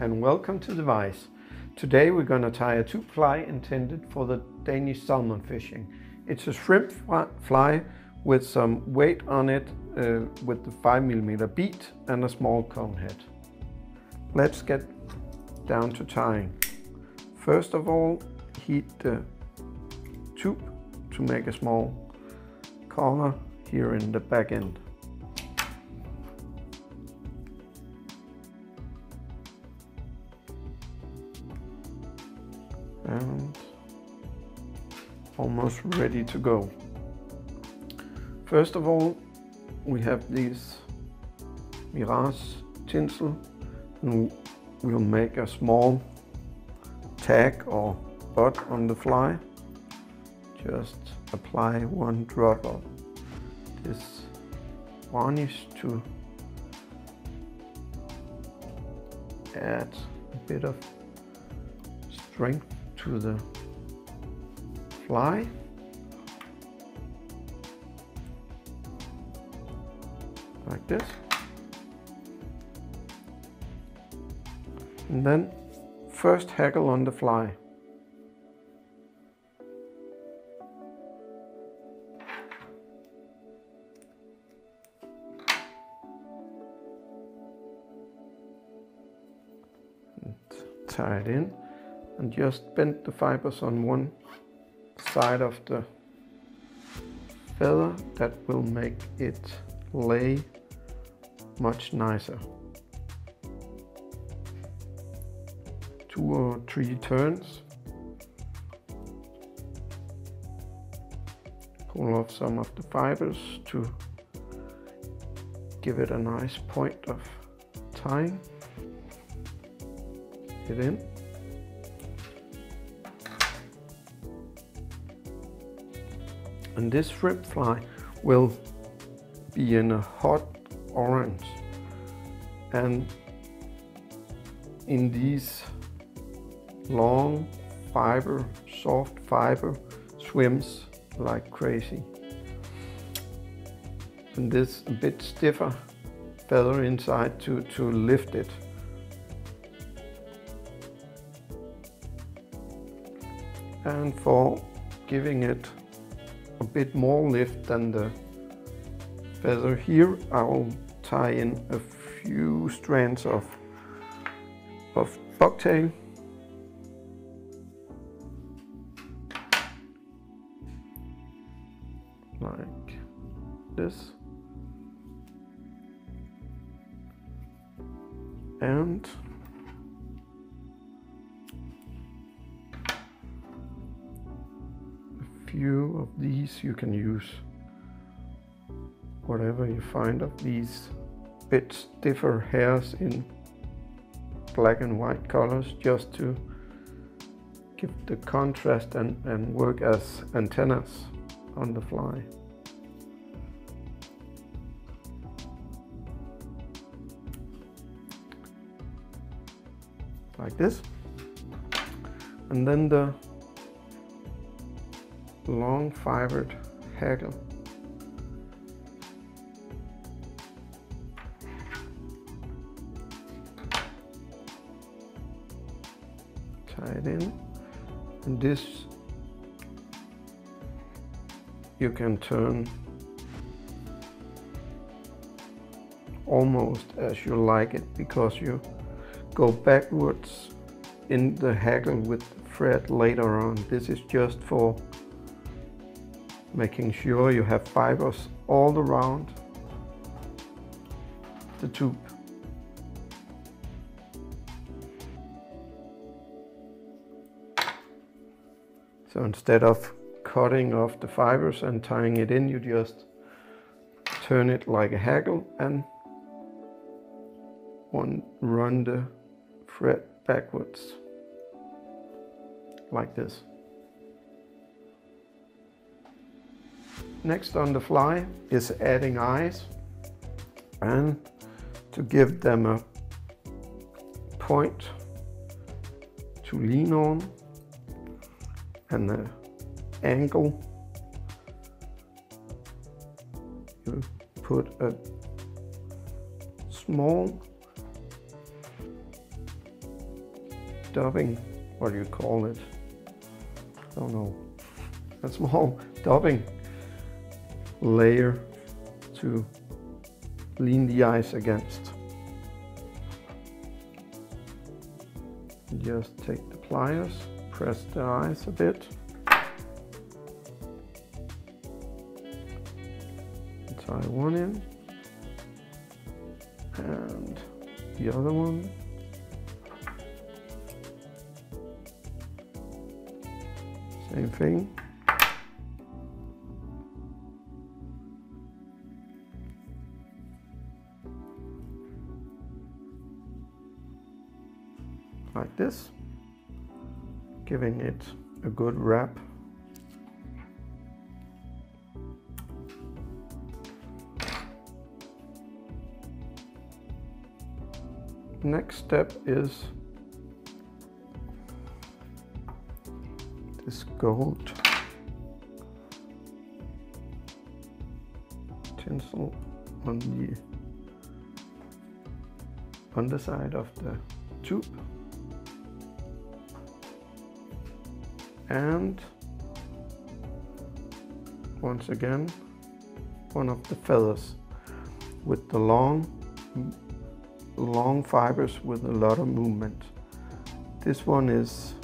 and welcome to the Vice. Today we're going to tie a tube fly intended for the Danish salmon fishing. It's a shrimp fly with some weight on it with the 5mm bead and a small cone head. Let's get down to tying. First of all, heat the tube to make a small collar here in the back end. And almost ready to go. First of all, we have these mirage tinsel, and we'll make a small tag or bud on the fly. Just apply 1 drop of this varnish to add a bit of strength to the fly. Like this. And then first haggle on the fly. And tie it in. And just bend the fibers on one side of the feather. That will make it lay much nicer. 2 or 3 turns. Pull off some of the fibers to give it a nice point of tying it in. And this shrimp fly will be in a hot orange, and in these long fiber, soft fiber, swims like crazy. And this a bit stiffer feather inside to lift it. And for giving it a bit more lift than the feather here, I will tie in a few strands of bucktail. Like this. And few of these you can use whatever you find of these bit stiffer hairs in black and white colors, just to give the contrast and work as antennas on the fly. Like this. And then the long fibered haggle. Tie it in, and this you can turn almost as you like it, because you go backwards in the haggle with the thread later on. This is just for making sure you have fibers all around the tube. So instead of cutting off the fibers and tying it in, you just turn it like a haggle and run the thread backwards like this. Next on the fly is adding eyes, and to give them a point to lean on and the angle, you put a small dubbing, what do you call it? I don't know. A small dubbing layer to lean the eyes against. Just take the pliers, press the eyes a bit, tie one in, and the other one. Same thing. Like this, giving it a good wrap. Next step is this gold tinsel on the underside of the tube, and once again one of the feathers with the long fibers with a lot of movement. This one has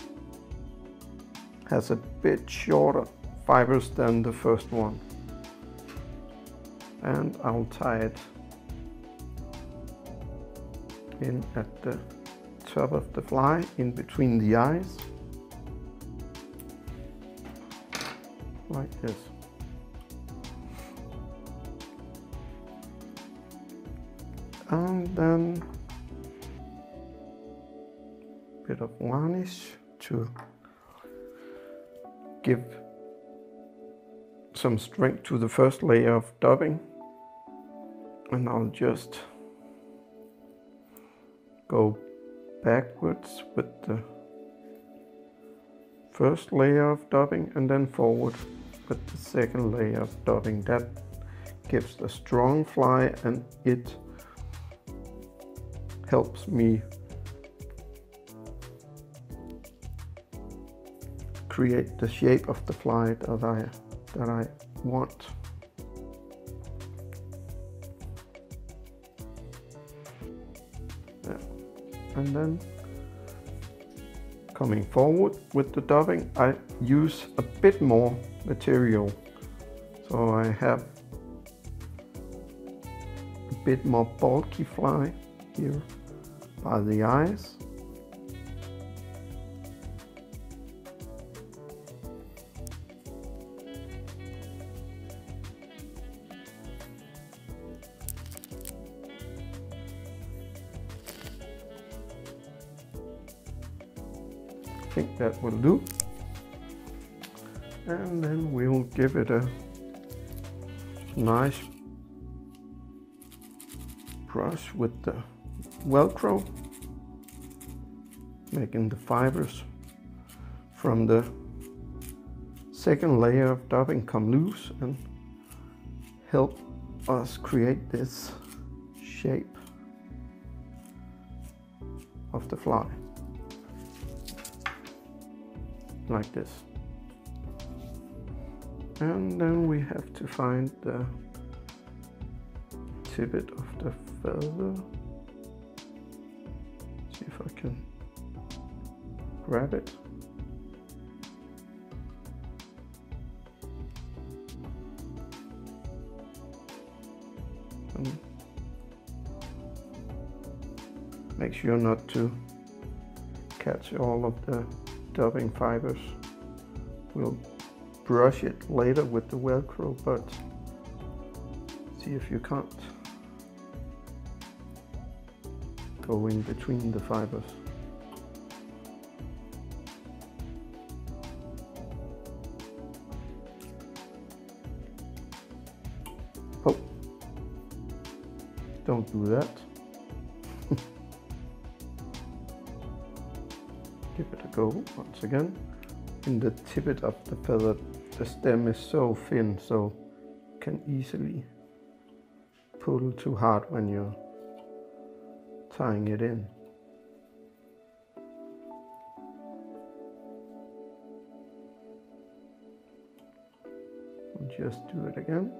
a bit shorter fibers than the first one, and I'll tie it in at the top of the fly, in between the eyes, like this. And then a bit of varnish to give some strength to the first layer of dubbing, and I'll just go backwards with the first layer of dubbing and then forward with the second layer of dubbing. That gives a strong fly, and it helps me create the shape of the fly that I want. Yeah. And then coming forward with the dubbing, I use a bit more material, so I have a bit more bulky fly here by the eyes. I think that will do, and then we'll give it a nice brush with the Velcro, making the fibers from the second layer of dubbing come loose and help us create this shape of the fly, like this. And then we have to find the tippet of the feather. See if I can grab it. And make sure not to catch all of the dubbing fibers. We'll brush it later with the Velcro, but see if you can't go in between the fibers. Oh, don't do that. Give it a go once again. In the tippet of the feather, the stem is so thin, so you can easily pull too hard when you're tying it in. Just do it again.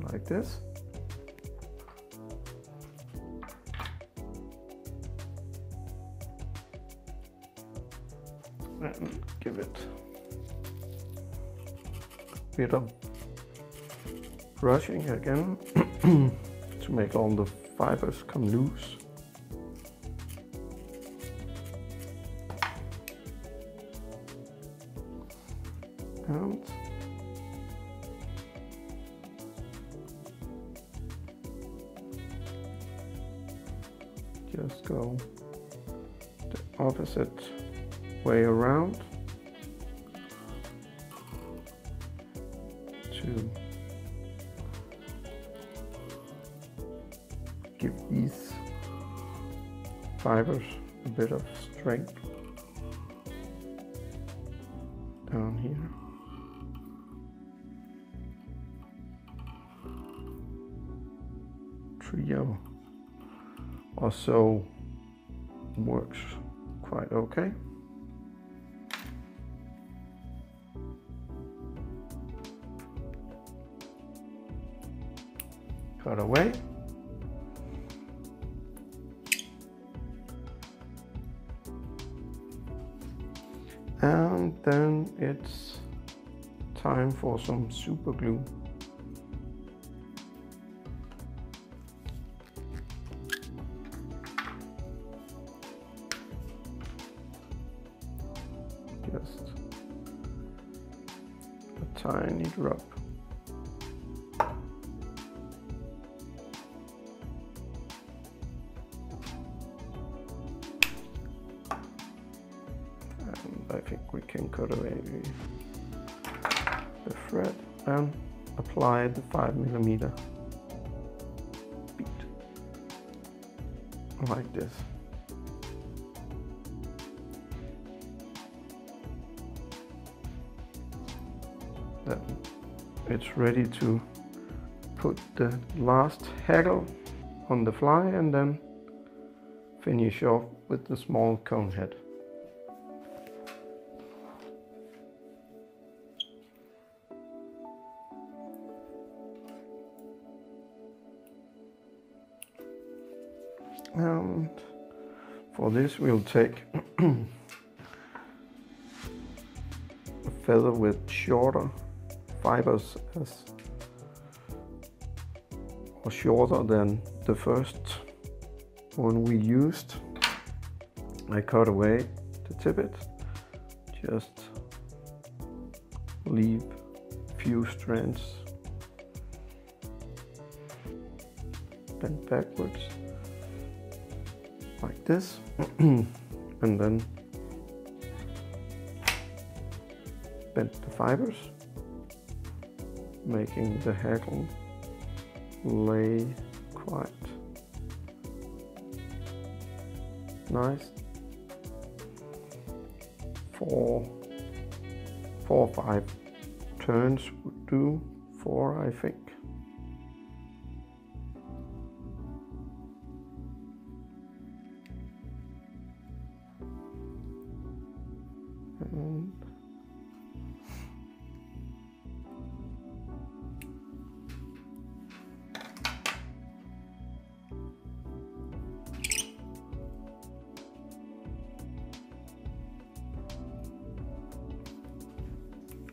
Like this. And give it a bit of brushing again to make all the fibers come loose. And just go the opposite way around to give these fibers a bit of strength down here. Trio or so works quite okay. Cut away. And then it's time for some super glue. Just a tiny drop. I think we can cut away the thread and apply the 5mm bead like this. Then it's ready to put the last haggle on the fly and then finish off with the small cone head. And for this we'll take a feather with shorter fibers or shorter than the first one we used. I cut away the tippet, just leave a few strands bent backwards like this, and then bend the fibers, making the haggle lay quite nice. Four or five turns would do. 4, I think.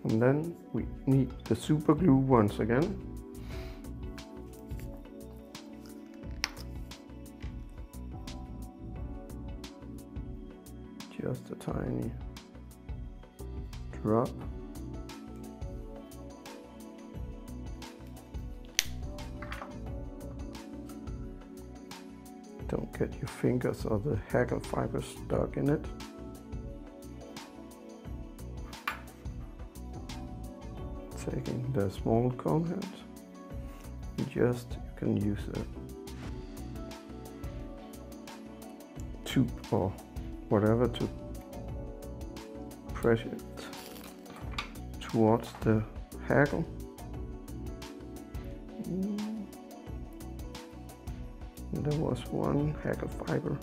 And then we need the super glue once again. Just a tiny drop. Don't get your fingers or the haggle fibers stuck in it. Taking the small cone head, you can use a tube or whatever to press it towards the haggle. And there was one hackle fiber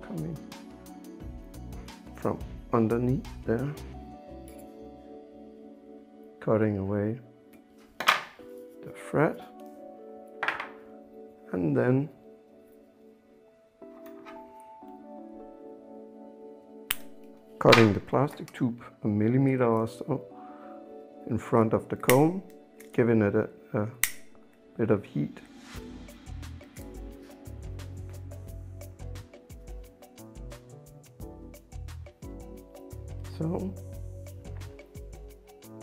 coming from underneath there, cutting away the thread, and then cutting the plastic tube a millimeter or so in front of the comb, giving it a bit of heat. So,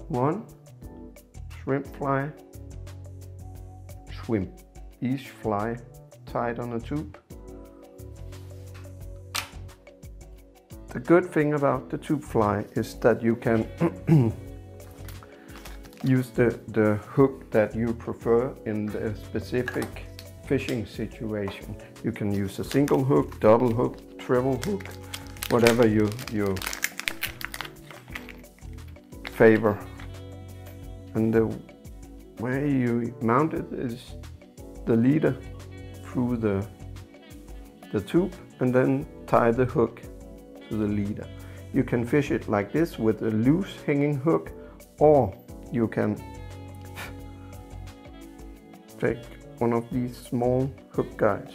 one shrimp each fly tied on a tube. The good thing about the tube fly is that you can use the hook that you prefer in the specific fishing situation. You can use a single hook, double hook, triple hook, whatever you favor. And the way you mount it is the leader through the tube and then tie the hook to the leader. You can fish it like this with a loose hanging hook, or you can take one of these small hook guides,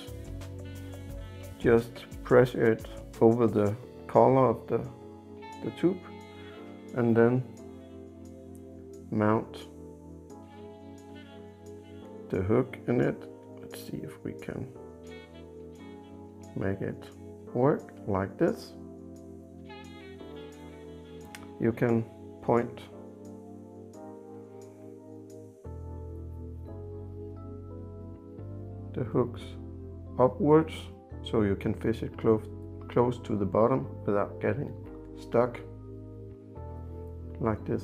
just press it over the collar of the tube and then mount the hook in it. Let's see if we can make it work like this. You can point the hooks upwards so you can fish it close to the bottom without getting stuck like this.